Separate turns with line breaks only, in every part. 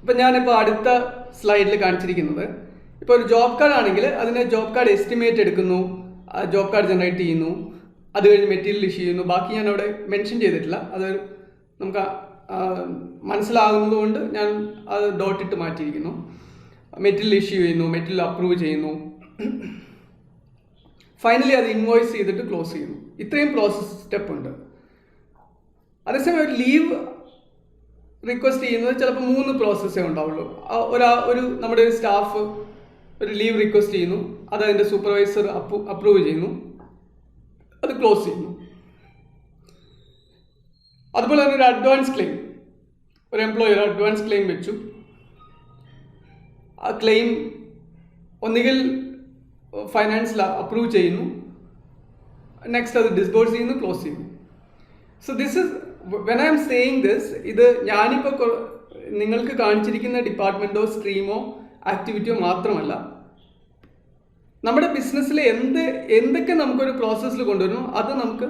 ഇപ്പം ഞാനിപ്പോൾ അടുത്ത സ്ലൈഡിൽ കാണിച്ചിരിക്കുന്നത്, ഇപ്പോൾ ഒരു ജോബ് കാർഡ് ആണെങ്കിൽ അതിനെ ജോബ് കാർഡ് എസ്റ്റിമേറ്റ് എടുക്കുന്നു, ജോബ് കാർഡ് ജനറേറ്റ് ചെയ്യുന്നു, അത് കഴിഞ്ഞ് മെറ്റീരിയൽ ഇഷ്യൂ ചെയ്യുന്നു. ബാക്കി ഞാൻ അവിടെ മെൻഷൻ ചെയ്തിട്ടില്ല, അത് നമുക്ക് മനസ്സിലാകുന്നത് കൊണ്ട് ഞാൻ അത് ഡോട്ടിട്ട് മാറ്റിയിരിക്കുന്നു. മെറ്റീരിയൽ ഇഷ്യൂ ചെയ്യുന്നു, മെറ്റീരിയൽ അപ്രൂവ് ചെയ്യുന്നു, ഫൈനലി അത് ഇൻവോയ്സ് ചെയ്തിട്ട് ക്ലോസ് ചെയ്യുന്നു. ഇത്രയും പ്രോസസ് സ്റ്റെപ്പ് ഉണ്ട്. അതേസമയം ഒരു ലീവ് റിക്വസ്റ്റ് ചെയ്യുന്നത് ചിലപ്പോൾ 3 പ്രോസസ്സേ ഉണ്ടാവുള്ളൂ. ഒരു നമ്മുടെ ഒരു സ്റ്റാഫ് ഒരു ലീവ് റിക്വസ്റ്റ് ചെയ്യുന്നു, അത് അതിൻ്റെ സൂപ്പർവൈസർ അപ്രൂവ് ചെയ്യുന്നു, അത് ക്ലോസ് ചെയ്യുന്നു. അതുപോലെ തന്നെ ഒരു അഡ്വാൻസ് ക്ലെയിം, ഒരു എംപ്ലോയർ അഡ്വാൻസ് ക്ലെയിം വെച്ചു, ആ ക്ലെയിം ഒന്നുകിൽ ഫൈനാൻസിൽ അപ്രൂവ് ചെയ്യുന്നു, നെക്സ്റ്റ് അത് ഡിസ്ബോഴ്സ് ചെയ്യുന്നു, ക്ലോസ് ചെയ്യുന്നു. So this is when I M saying this, ഇത് ഞാനിപ്പോൾ നിങ്ങൾക്ക് കാണിച്ചിരിക്കുന്ന ഡിപ്പാർട്ട്മെൻറ്റോ സ്ട്രീമോ ആക്ടിവിറ്റിയോ മാത്രമല്ല, നമ്മുടെ ബിസിനസ്സിൽ എന്തൊക്കെ നമുക്കൊരു പ്രോസസ്സിൽ കൊണ്ടുവരണോ അത് നമുക്ക്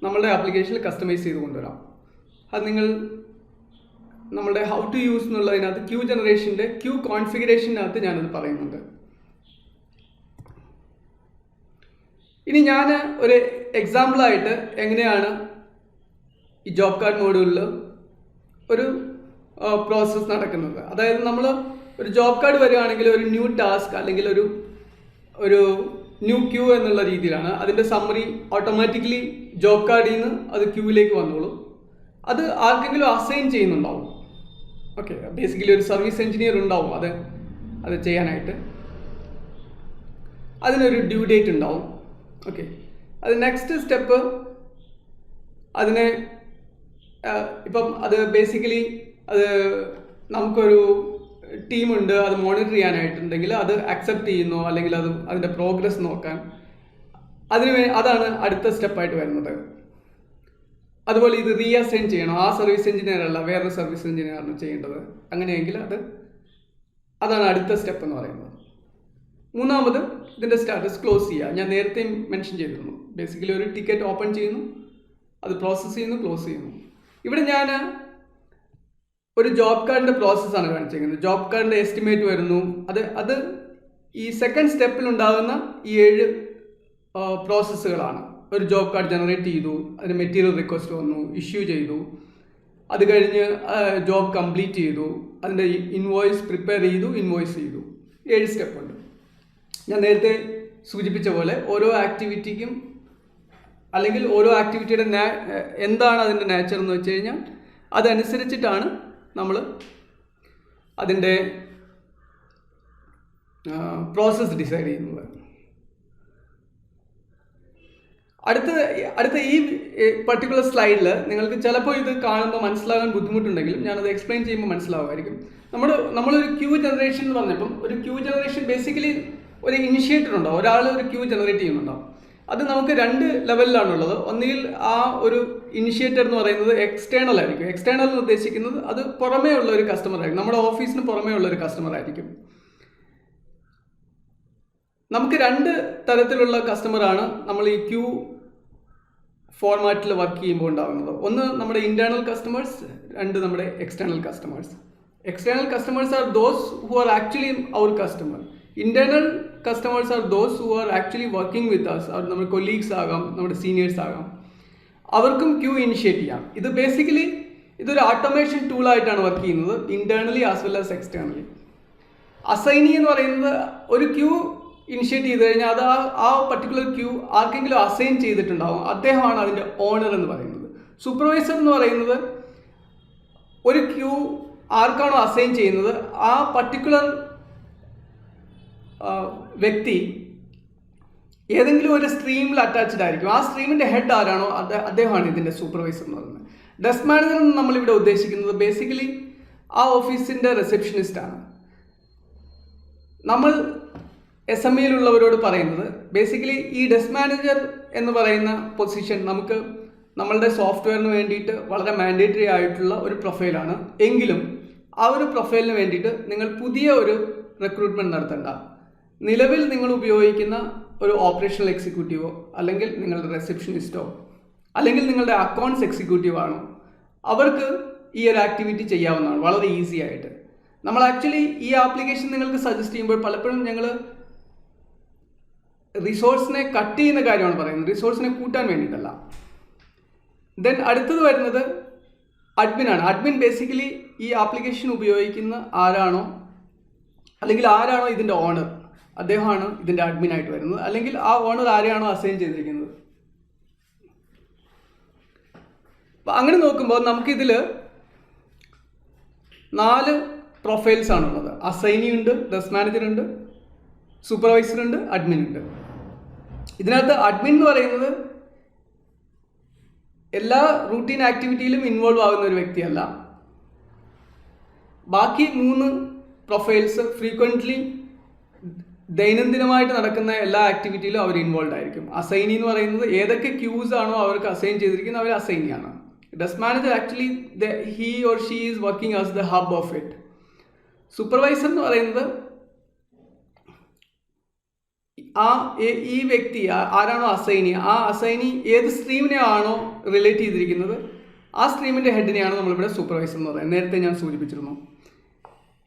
നമ്മളുടെ ആപ്ലിക്കേഷനിൽ കസ്റ്റമൈസ് ചെയ്ത് കൊണ്ടുവരാം. അത് നിങ്ങൾ നമ്മളുടെ ഹൗ ടു യൂസ് എന്നുള്ളതിനകത്ത് ക്യൂ ജനറേഷൻ്റെ ക്യൂ കോൺഫിഗറേഷനകത്ത് ഞാനത് പറയുന്നുണ്ട്. ഇനി ഞാൻ ഒരു എക്സാമ്പിളായിട്ട് എങ്ങനെയാണ് ഈ ജോബ് കാർഡ് മോഡ്യൂളിൽ ഒരു പ്രോസസ്സ് നടക്കുന്നത്. അതായത് നമ്മൾ ഒരു ജോബ് കാർഡ് വരികയാണെങ്കിൽ ഒരു ന്യൂ ടാസ്ക് അല്ലെങ്കിൽ ഒരു ന്യൂ ക്യൂ എന്നുള്ള രീതിയിലാണ് അതിൻ്റെ സമ്മറി ഓട്ടോമാറ്റിക്കലി ജോബ് കാർഡിൽ നിന്ന് അത് ക്യൂവിലേക്ക് വന്നോളും. അത് ആർക്കെങ്കിലും അസൈൻ ചെയ്യുന്നുണ്ടാവും. ഓക്കെ, ബേസിക്കലി ഒരു സർവീസ് എഞ്ചിനീയർ ഉണ്ടാവും അത് ചെയ്യാനായിട്ട്. അതിനൊരു ഡ്യൂ ഡേറ്റ് ഉണ്ടാവും. ഓക്കെ, അത് നെക്സ്റ്റ് സ്റ്റെപ്പ് അതിനെ ഇപ്പം അത് ബേസിക്കലി അത് നമുക്കൊരു ടീമുണ്ട് അത് മോണിറ്റർ ചെയ്യാനായിട്ടുണ്ടെങ്കിൽ അത് അക്സെപ്റ്റ് ചെയ്യുന്നു, അല്ലെങ്കിൽ അതിൻ്റെ പ്രോഗ്രസ് നോക്കാൻ അതാണ് അടുത്ത സ്റ്റെപ്പായിട്ട് വരുന്നത്. അതുപോലെ ഇത് റീഅസൈൻ ചെയ്യണം, ആ സർവീസ് എഞ്ചിനീയർ അല്ല വേറൊരു സർവീസ് എഞ്ചിനീയറാണ് ചെയ്യേണ്ടത്. അങ്ങനെയെങ്കിൽ അതാണ് അടുത്ത സ്റ്റെപ്പ് എന്ന് പറയുന്നത്. മൂന്നാമത് ഇതിൻ്റെ സ്റ്റാറ്റസ് ക്ലോസ് ചെയ്യുക. ഞാൻ നേരത്തെ മെൻഷൻ ചെയ്തിരുന്നു, ബേസിക്കലി ഒരു ടിക്കറ്റ് ഓപ്പൺ ചെയ്യുന്നു, അത് പ്രോസസ്സ് ചെയ്യുന്നു, ക്ലോസ് ചെയ്യുന്നു. ഇവിടെ ഞാൻ ഒരു ജോബ് കാർഡിൻ്റെ പ്രോസസ്സാണ് കാണിച്ചിരിക്കുന്നത്. ജോബ് കാർഡിൻ്റെ എസ്റ്റിമേറ്റ് വരുന്നു, അത് ഈ സെക്കൻഡ് സ്റ്റെപ്പിൽ ഉണ്ടാകുന്ന ഈ 7 പ്രോസസ്സുകളാണ്. ഒരു ജോബ് കാർഡ് ജനറേറ്റ് ചെയ്തു, അതിന് മെറ്റീരിയൽ റിക്വസ്റ്റ് വന്നു, ഇഷ്യൂ ചെയ്തു, അത് കഴിഞ്ഞ് ജോബ് കംപ്ലീറ്റ് ചെയ്തു, അതിൻ്റെ ഇൻവോയ്സ് പ്രിപ്പയർ ചെയ്തു, ഇൻവോയ്സ് ചെയ്തു. 7 സ്റ്റെപ്പുണ്ട്. ഞാൻ നേരത്തെ സൂചിപ്പിച്ച പോലെ ഓരോ ആക്ടിവിറ്റിക്കും അല്ലെങ്കിൽ ഓരോ ആക്ടിവിറ്റിയുടെ എന്താണ് അതിൻ്റെ നേച്ചർ എന്ന് വെച്ച് കഴിഞ്ഞാൽ അതനുസരിച്ചിട്ടാണ് നമ്മൾ അതിൻ്റെ പ്രോസസ്സ് ഡിസൈഡ് ചെയ്യുന്നത്. അടുത്ത ഈ പർട്ടിക്കുലർ സ്ലൈഡിൽ നിങ്ങൾക്ക് ചിലപ്പോൾ ഇത് കാണുമ്പോൾ മനസ്സിലാകാൻ ബുദ്ധിമുട്ടുണ്ടെങ്കിലും ഞാനത് എക്സ്പ്ലെയിൻ ചെയ്യുമ്പോൾ മനസ്സിലാവുമായിരിക്കും. നമ്മളൊരു ക്യൂ ജനറേഷൻ എന്ന് പറഞ്ഞപ്പം ഒരു ക്യൂ ജനറേഷൻ ബേസിക്കലി ഒരു ഇനിഷ്യേറ്റർ ഉണ്ടാവും, ഒരാൾ ഒരു ക്യൂ ജനറേറ്റ് ചെയ്യുന്നുണ്ടാവും. അത് നമുക്ക് 2 ലെവലിലാണുള്ളത്. ഒന്നുകിൽ ആ ഒരു ഇനിഷ്യേറ്റർ എന്ന് പറയുന്നത് എക്സ്റ്റേണൽ ആയിരിക്കും. എക്സ്റ്റേണൽ എന്ന് ഉദ്ദേശിക്കുന്നത് അത് പുറമേ ഉള്ള ഒരു കസ്റ്റമർ ആയിരിക്കും, നമ്മുടെ ഓഫീസിന് പുറമേ ഉള്ള ഒരു കസ്റ്റമർ ആയിരിക്കും. നമുക്ക് 2 തരത്തിലുള്ള കസ്റ്റമറാണ് നമ്മൾ ഈ ക്യൂ ഫോർമാറ്റിൽ വർക്ക് ചെയ്യുമ്പോൾ ഉണ്ടാകുന്നത്. ഒന്ന് നമ്മുടെ ഇന്റേണൽ കസ്റ്റമേഴ്സ്, 2 നമ്മുടെ external customers. External customers are those who are actually our customer. Internal customers are those who are actually working with us. Or നമ്മുടെ colleagues ആകാം, നമ്മുടെ seniors ആകാം. അവർക്കും ക്യൂ ഇനിഷ്യേറ്റ് ചെയ്യാം. ഇത് ബേസിക്കലി ഇതൊരു ഓട്ടോമേഷൻ ടൂൾ ആയിട്ടാണ് വർക്ക് ചെയ്യുന്നത്, internally as well as externally. Assignee എന്ന് പറയുന്നത് ഒരു ക്യൂ ഇനിഷ്യേറ്റ് ചെയ്ത് കഴിഞ്ഞാൽ അത് ആ പർട്ടിക്കുലർ ക്യൂ ആർക്കെങ്കിലും അസൈൻ ചെയ്തിട്ടുണ്ടാവും, അദ്ദേഹമാണ് അതിൻ്റെ ഓണർ എന്ന് പറയുന്നത്. സൂപ്പർവൈസർ എന്ന് പറയുന്നത് ഒരു ക്യൂ ആർക്കാണോ അസൈൻ ചെയ്യുന്നത് ആ പർട്ടിക്കുലർ വ്യക്തി ഏതെങ്കിലും ഒരു സ്ട്രീമിൽ അറ്റാച്ച്ഡ് ആയിരിക്കും. ആ സ്ട്രീമിൻ്റെ ഹെഡ് ആരാണോ അദ്ദേഹമാണ് ഇതിൻ്റെ സൂപ്പർവൈസർ എന്ന് പറയുന്നത്. ഡെസ്ക് മാനേജർ എന്ന് നമ്മളിവിടെ ഉദ്ദേശിക്കുന്നത് ബേസിക്കലി ആ ഓഫീസിൻ്റെ റിസപ്ഷനിസ്റ്റാണ്. നമ്മൾ SMEയിലുള്ളവരോട് പറയുന്നത് ബേസിക്കലി ഈ ഡെസ്ക് മാനേജർ എന്ന് പറയുന്ന പൊസിഷൻ നമുക്ക് നമ്മളുടെ സോഫ്റ്റ്വെയറിന് വേണ്ടിയിട്ട് വളരെ മാൻഡേറ്ററി ആയിട്ടുള്ള ഒരു പ്രൊഫൈലാണ്. എങ്കിലും ആ ഒരു പ്രൊഫൈലിന് വേണ്ടിയിട്ട് നിങ്ങൾ പുതിയ ഒരു റിക്രൂട്ട്മെൻറ്റ് നടത്തേണ്ട. നിലവിൽ നിങ്ങൾ ഉപയോഗിക്കുന്ന ഒരു ഓപ്പറേഷണൽ എക്സിക്യൂട്ടീവോ അല്ലെങ്കിൽ നിങ്ങളുടെ റിസപ്ഷനിസ്റ്റോ അല്ലെങ്കിൽ നിങ്ങളുടെ അക്കൗണ്ട്സ് എക്സിക്യൂട്ടീവ് ആണോ അവർക്ക് ഈ ഒരു ആക്ടിവിറ്റി ചെയ്യാവുന്നതാണ് വളരെ ഈസി ആയിട്ട്. നമ്മൾ ആക്ച്വലി ഈ ആപ്ലിക്കേഷൻ നിങ്ങൾക്ക് സജസ്റ്റ് ചെയ്യുമ്പോൾ പലപ്പോഴും ഞങ്ങൾ റിസോഴ്സിനെ കട്ട് ചെയ്യുന്ന കാര്യമാണ് പറയുന്നത്, റിസോഴ്സിനെ കൂട്ടാൻ വേണ്ടിയിട്ടല്ല. ദെൻ അടുത്തത് വരുന്നത് അഡ്മിനാണ്. അഡ്മിൻ ബേസിക്കലി ഈ ആപ്ലിക്കേഷൻ ഉപയോഗിക്കുന്ന ആരാണോ അല്ലെങ്കിൽ ആരാണോ ഇതിൻ്റെ ഓണർ, അദ്ദേഹമാണ് ഇതിൻ്റെ അഡ്മിനായിട്ട് വരുന്നത്. അല്ലെങ്കിൽ ആ ഓണർ ആരെയാണോ അസൈൻ ചെയ്തിരിക്കുന്നത്. അപ്പം അങ്ങനെ നോക്കുമ്പോൾ നമുക്കിതിൽ 4 പ്രൊഫൈൽസ് ആണുള്ളത്. അസൈനി ഉണ്ട്, ഡെസ്ക് മാനേജർ ഉണ്ട്, സൂപ്പർവൈസർ ഉണ്ട്, അഡ്മിൻ ഉണ്ട്. ഇതിനകത്ത് അഡ്മിൻ എന്ന് പറയുന്നത് എല്ലാ റൂട്ടീൻ ആക്ടിവിറ്റിയിലും ഇൻവോൾവ് ആകുന്ന ഒരു വ്യക്തിയല്ല. ബാക്കി 3 പ്രൊഫൈൽസ് ഫ്രീക്വൻ്റ്ലി ദൈനംദിനമായിട്ട് നടക്കുന്ന എല്ലാ ആക്ടിവിറ്റിയിലും അവർ ഇൻവോൾവ് ആയിരിക്കും. അസൈനി എന്ന് പറയുന്നത് ഏതൊക്കെ ക്യൂസ് ആണോ അവർക്ക് അസൈൻ ചെയ്തിരിക്കുന്നത് അവർ അസൈനിയാണ്. Desk manager actually he or she is working as the hub of it. Supervisor എന്ന് പറയുന്നത് ഈ വ്യക്തി ആരാണോ അസൈനി, ആ അസൈനി ഏത് സ്ട്രീമിനെയാണോ റിലേറ്റ് ചെയ്തിരിക്കുന്നത് ആ സ്ട്രീമിൻ്റെ ഹെഡിനെയാണ് നമ്മളിവിടെ സൂപ്പർവൈസർ എന്ന് പറയുന്നത്. നേരത്തെ ഞാൻ സൂചിപ്പിച്ചിരുന്നു.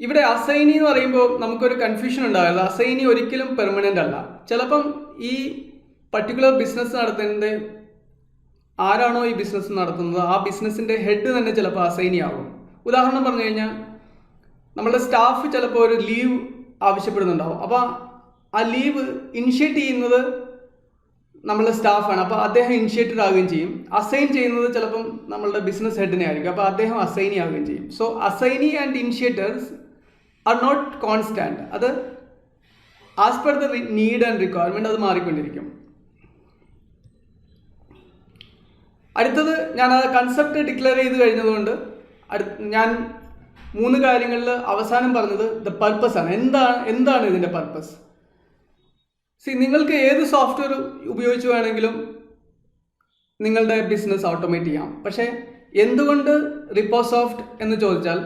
ഇവിടെ അസൈനി എന്ന് പറയുമ്പോൾ നമുക്കൊരു കൺഫ്യൂഷൻ ഉണ്ടാവില്ല. അസൈനി ഒരിക്കലും പെർമനൻ്റ് അല്ല. ചിലപ്പം ഈ പർട്ടിക്കുലർ ബിസിനസ് നടത്തുന്നത് ആരാണോ ഈ ബിസിനസ് നടത്തുന്നത് ആ ബിസിനസ്സിൻ്റെ ഹെഡ് തന്നെ ചിലപ്പോൾ അസൈനി ആകും. ഉദാഹരണം പറഞ്ഞു കഴിഞ്ഞാൽ നമ്മളുടെ സ്റ്റാഫ് ചിലപ്പോൾ ഒരു ലീവ് ആവശ്യപ്പെടുന്നുണ്ടാവും. അപ്പോൾ ആ ലീവ് ഇനിഷ്യേറ്റ് ചെയ്യുന്നത് നമ്മളുടെ സ്റ്റാഫാണ്. അപ്പോൾ അദ്ദേഹം ഇനിഷ്യേറ്റഡ് ആവുകയും ചെയ്യും. അസൈൻ ചെയ്യുന്നത് ചിലപ്പം നമ്മളുടെ ബിസിനസ് ഹെഡിനെ ആയിരിക്കും. അപ്പോൾ അദ്ദേഹം അസൈനി ആവുകയും ചെയ്യും. So assignee and initiators are not constant. അത് as per the need and requirement അത് മാറിക്കൊണ്ടിരിക്കും. അടുത്തത് ഞാൻ ആ കൺസെപ്റ്റ് ഡിക്ലെയർ ചെയ്ത് കഴിഞ്ഞതുകൊണ്ട് ഞാൻ 3 കാര്യങ്ങളിൽ അവസാനം പറഞ്ഞത് ദ പർപ്പസ് ആണ്. എന്താണ് ഇതിൻ്റെ പർപ്പസ്? നിങ്ങൾക്ക് ഏത് സോഫ്റ്റ്വെയർ ഉപയോഗിച്ച് വേണമെങ്കിലും നിങ്ങളുടെ ബിസിനസ് ഓട്ടോമേറ്റ് ചെയ്യാം. പക്ഷേ എന്തുകൊണ്ട് റിപ്പോസോഫ്റ്റ് എന്ന് ചോദിച്ചാൽ,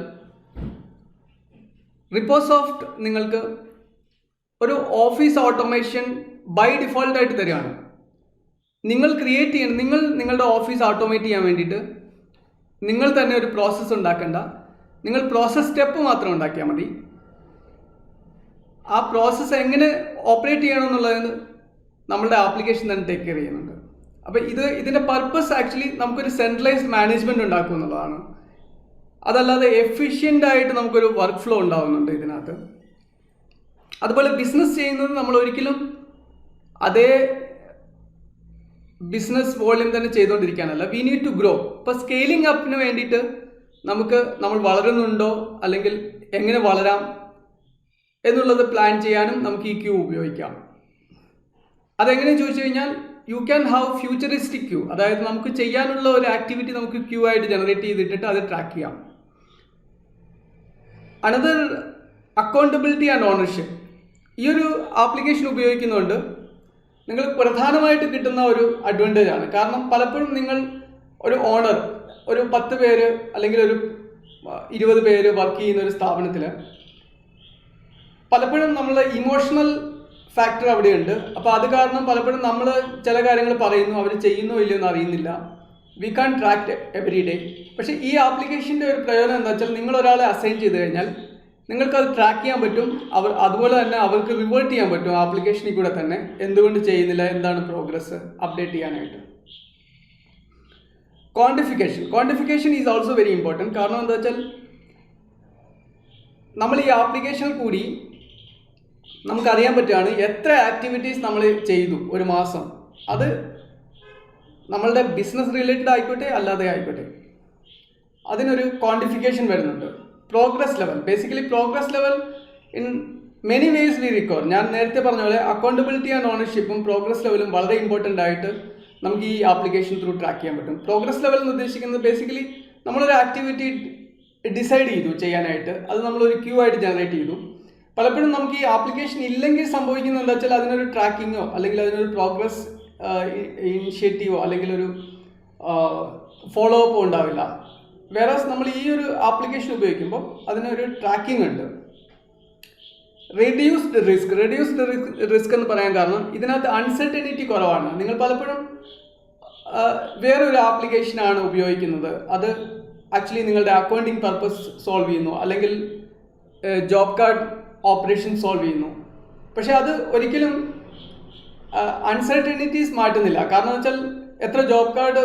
റിപ്പോസോഫ്റ്റ് നിങ്ങൾക്ക് ഒരു ഓഫീസ് ഓട്ടോമേഷൻ ബൈ ഡിഫോൾട്ടായിട്ട് തരികയാണ്. നിങ്ങൾ ക്രിയേറ്റ് ചെയ്യണം. നിങ്ങളുടെ ഓഫീസ് ഓട്ടോമേറ്റ് ചെയ്യാൻ വേണ്ടിയിട്ട് നിങ്ങൾ തന്നെ ഒരു പ്രോസസ്സ് ഉണ്ടാക്കേണ്ട. നിങ്ങൾ പ്രോസസ് സ്റ്റെപ്പ് മാത്രം ഉണ്ടാക്കിയാൽ മതി. ആ പ്രോസസ്സ് എങ്ങനെ ഓപ്പറേറ്റ് ചെയ്യണം എന്നുള്ളത് നമ്മളുടെ ആപ്ലിക്കേഷൻ തന്നെ ടേക്ക് കെയർ ചെയ്യുന്നുണ്ട്. അപ്പോൾ ഇതിൻ്റെ പർപ്പസ് ആക്ച്വലി നമുക്കൊരു സെൻട്രലൈസ്ഡ് മാനേജ്മെൻറ്റ് ഉണ്ടാക്കുക എന്നുള്ളതാണ്. അതല്ലാതെ എഫിഷ്യൻ്റ് ആയിട്ട് നമുക്കൊരു വർക്ക് ഫ്ലോ ഉണ്ടാകുന്നുണ്ട് ഇതിനകത്ത്. അതുപോലെ ബിസിനസ് ചെയ്യുന്നത് നമ്മൾ ഒരിക്കലും അതേ ബിസിനസ് വോള്യൂം തന്നെ ചെയ്തുകൊണ്ടിരിക്കാനല്ല. We need to grow. ഇപ്പോൾ സ്കെയിലിംഗ് അപ്പിന് വേണ്ടിയിട്ട് നമ്മൾ വളരുന്നുണ്ടോ അല്ലെങ്കിൽ എങ്ങനെ വളരാം എന്നുള്ളത് പ്ലാൻ ചെയ്യാനും നമുക്ക് ഈ ക്യൂ ഉപയോഗിക്കാം. അതെങ്ങനെ ചോദിച്ചു കഴിഞ്ഞാൽ you can have futuristic Q. അതായത് നമുക്ക് ചെയ്യാനുള്ള ഒരു ആക്ടിവിറ്റി നമുക്ക് ക്യൂ ആയിട്ട് ജനറേറ്റ് ചെയ്തിട്ടിട്ട് അത് ട്രാക്ക് ചെയ്യാം. Another accountability and ownership. ഈ ഒരു ആപ്ലിക്കേഷൻ ഉപയോഗിക്കുന്നതുകൊണ്ട് നിങ്ങൾ പ്രധാനമായിട്ട് കിട്ടുന്ന ഒരു അഡ്വാൻറ്റേജ് ആണ്. കാരണം പലപ്പോഴും നിങ്ങൾ ഒരു ഓണർ ഒരു 10 പേര് അല്ലെങ്കിൽ ഒരു 20 പേര് വർക്ക് ചെയ്യുന്ന ഒരു സ്ഥാപനത്തിൽ പലപ്പോഴും നമ്മൾ ഇമോഷണൽ ഫാക്ടർ അവിടെയുണ്ട്. അപ്പോൾ അത് കാരണം പലപ്പോഴും നമ്മൾ ചില കാര്യങ്ങൾ പറയുന്നു, അവർ ചെയ്യുന്നോ ഇല്ലയോ എന്ന് അറിയുന്നില്ല. We can track every day. പക്ഷേ ഈ ആപ്ലിക്കേഷൻ്റെ ഒരു പ്രയോജനം എന്താ വെച്ചാൽ നിങ്ങൾ ഒരാളെ അസൈൻ ചെയ്ത് കഴിഞ്ഞാൽ നിങ്ങൾക്കത് ട്രാക്ക് ചെയ്യാൻ പറ്റും. അതുപോലെ തന്നെ അവർക്ക് റിവേർട്ട് ചെയ്യാൻ പറ്റും ആപ്ലിക്കേഷനിൽ കൂടെ തന്നെ എന്തുകൊണ്ട് ചെയ്യുന്നില്ല, എന്താണ് പ്രോഗ്രസ് അപ്ഡേറ്റ് ചെയ്യാനായിട്ട്. Quantification is also very important. കാരണം എന്താ വെച്ചാൽ നമ്മൾ ഈ ആപ്ലിക്കേഷനിൽ കൂടി നമുക്കറിയാൻ പറ്റുകയാണ് എത്ര ആക്ടിവിറ്റീസ് നമ്മൾ ചെയ്തു ഒരു മാസം. അത് നമ്മളുടെ ബിസിനസ് റിലേറ്റഡ് ആയിക്കോട്ടെ അല്ലാതെ ആയിക്കോട്ടെ അതിനൊരു ക്വാണ്ടിഫിക്കേഷൻ വരുന്നുണ്ട്. Progress level, basically progress level in many ways we recover. ഞാൻ നേരത്തെ പറഞ്ഞ പോലെ അക്കൗണ്ടബിലിറ്റി ആൻഡ് ഓണർഷിപ്പും പ്രോഗ്രസ് ലെവലും വളരെ ഇമ്പോർട്ടൻ്റ് ആയിട്ട് നമുക്ക് ഈ ആപ്ലിക്കേഷൻ ത്രൂ ട്രാക്ക് ചെയ്യാൻ പറ്റും. പ്രോഗ്രസ് ലെവൽ എന്ന് ഉദ്ദേശിക്കുന്നത് ബേസിക്കലി നമ്മളൊരു ആക്ടിവിറ്റി ഡിസൈഡ് ചെയ്തു ചെയ്യാനായിട്ട്, അത് നമ്മളൊരു ക്യൂ ആയിട്ട് ജനറേറ്റ് ചെയ്തു. പലപ്പോഴും നമുക്ക് ഈ ആപ്ലിക്കേഷൻ ഇല്ലെങ്കിൽ സംഭവിക്കുന്നത് എന്താ വെച്ചാൽ അതിനൊരു ട്രാക്കിങ്ങോ അല്ലെങ്കിൽ അതിനൊരു പ്രോഗ്രസ് ഇനിഷ്യേറ്റീവോ അല്ലെങ്കിൽ ഒരു ഫോളോ അപ്പോ ഉണ്ടാവില്ല. വേറെ നമ്മൾ ഈ ഒരു ആപ്ലിക്കേഷൻ ഉപയോഗിക്കുമ്പോൾ അതിനൊരു ട്രാക്കിംഗ് ഉണ്ട്. റെഡ്യൂസ്ഡ് റിസ്ക് എന്ന് പറയാൻ കാരണം ഇതിനകത്ത് അൺസർട്ടനിറ്റി കുറവാണ്. നിങ്ങൾ പലപ്പോഴും വേറൊരു ആപ്ലിക്കേഷനാണ് ഉപയോഗിക്കുന്നത്, അത് ആക്ച്വലി നിങ്ങളുടെ അക്കൗണ്ടിങ് പർപ്പസ് സോൾവ് ചെയ്യുന്നു, അല്ലെങ്കിൽ ജോബ് കാർഡ് ഓപ്പറേഷൻ സോൾവ് ചെയ്യുന്നു. പക്ഷെ അത് ഒരിക്കലും അൺസർട്ടനിറ്റീസ് മാറ്റുന്നില്ല. കാരണം വെച്ചാൽ എത്ര ജോബ് കാർഡ്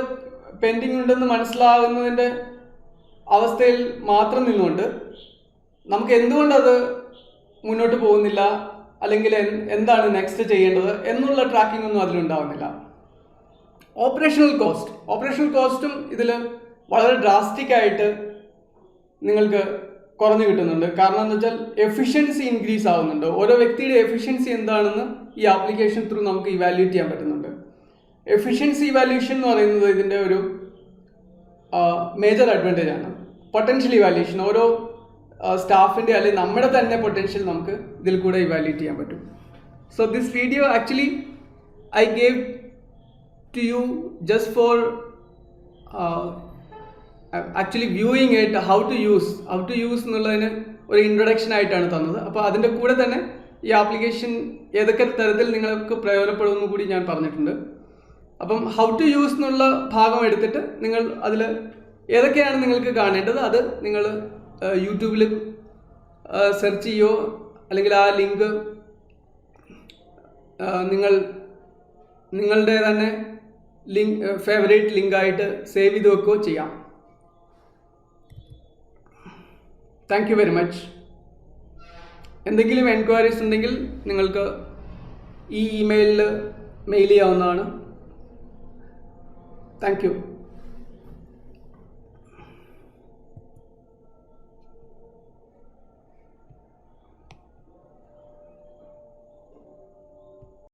പെൻഡിങ് ഉണ്ടെന്ന് മനസ്സിലാകുന്നതിൻ്റെ അവസ്ഥയിൽ മാത്രം നിന്നുകൊണ്ട് നമുക്ക് എന്തുകൊണ്ടത് മുന്നോട്ട് പോകുന്നില്ല, അല്ലെങ്കിൽ എന്താണ് നെക്സ്റ്റ് ചെയ്യേണ്ടത് എന്നുള്ള ട്രാക്കിംഗ് ഒന്നും അതിലുണ്ടാവുന്നില്ല. ഓപ്പറേഷണൽ കോസ്റ്റും ഇതിൽ വളരെ ഡ്രാസ്റ്റിക് ആയിട്ട് നിങ്ങൾക്ക് കുറഞ്ഞു കിട്ടുന്നുണ്ട്. കാരണം എന്ന് വെച്ചാൽ എഫിഷ്യൻസി ഇൻക്രീസ് ആവുന്നുണ്ട്. ഓരോ വ്യക്തിയുടെ എഫിഷ്യൻസി എന്താണെന്ന് ഈ ആപ്ലിക്കേഷൻ ത്രൂ നമുക്ക് ഇവാലുവേറ്റ് ചെയ്യാൻ പറ്റുന്നുണ്ട്. എഫിഷ്യൻസി ഇവാലുവേഷൻ എന്ന് പറയുന്നത് ഇതിൻ്റെ ഒരു മേജർ അഡ്വാൻറ്റേജ് ആണ്. പൊട്ടൻഷ്യൽ ഇവാലുവേഷൻ, ഓരോ സ്റ്റാഫിൻ്റെ അല്ലെങ്കിൽ നമ്മുടെ തന്നെ പൊട്ടൻഷ്യൽ നമുക്ക് ഇതിൽ കൂടെ ഇവാലുവേറ്റ് ചെയ്യാൻ പറ്റും. So this video actually I gave to you just for actually viewing it, how to use എന്നുള്ളതിന് ഒരു ഇൻട്രൊഡക്ഷൻ ആയിട്ടാണ് തന്നത്. അപ്പോൾ അതിൻ്റെ കൂടെ തന്നെ ഈ ആപ്ലിക്കേഷൻ ഏതൊക്കെ തരത്തിൽ നിങ്ങൾക്ക് പ്രയോജനപ്പെടുമെന്ന് കൂടി ഞാൻ പറഞ്ഞിട്ടുണ്ട്. അപ്പം ഹൗ ടു യൂസ് എന്നുള്ള ഭാഗം എടുത്തിട്ട് നിങ്ങൾ അതിൽ ഏതൊക്കെയാണ് നിങ്ങൾക്ക് കാണേണ്ടത് അത് നിങ്ങൾ യൂട്യൂബിൽ സെർച്ച് ചെയ്യുകയോ അല്ലെങ്കിൽ ആ ലിങ്ക് നിങ്ങളുടെ തന്നെ ഫേവറേറ്റ് ലിങ്കായിട്ട് സേവ് ചെയ്ത് വെക്കുകയോ ചെയ്യാം. Thank you very much. എന്തെങ്കിലും എൻക്വയറീസ് ഉണ്ടെങ്കിൽ നിങ്ങൾക്ക് ഈ ഇമെയിലിൽ മെയിൽ ചെയ്യാവുന്നതാണ്. Thank you.